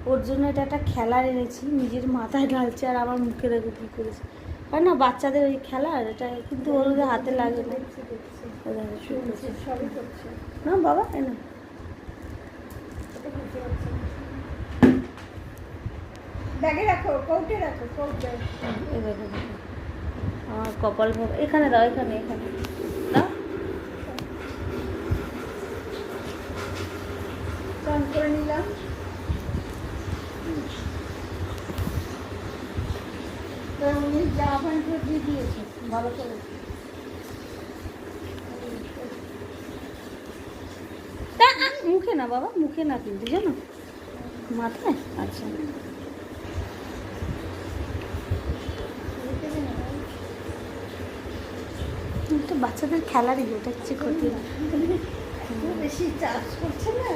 ওর জন্য এটা একটা খেলার এনেছি, নিজের মাথায় ঢালছে আর আমার মুখে দেখো কী করেছে। হয় না বাচ্চাদের ওই খেলার, এটা কিন্তু ওর হাতে লাগে না। না বাবা এনে ব্যাগে রাখো, কৌটে রাখো, কৌটে। আমার কপাল ভাব এখানে দাও, এখানে এখানে দাও। চান করে নিলাম। উনি জামা প্যান্ট দিয়ে দিয়েছে ভালো করে। মুখে না বাবা, মুখে না কিন্তু জানো, মাথায়। আচ্ছা তো বাচ্চাদের খেলারই, ওটা কিছু ক্ষতি না। বেশি চার্জ করছে না।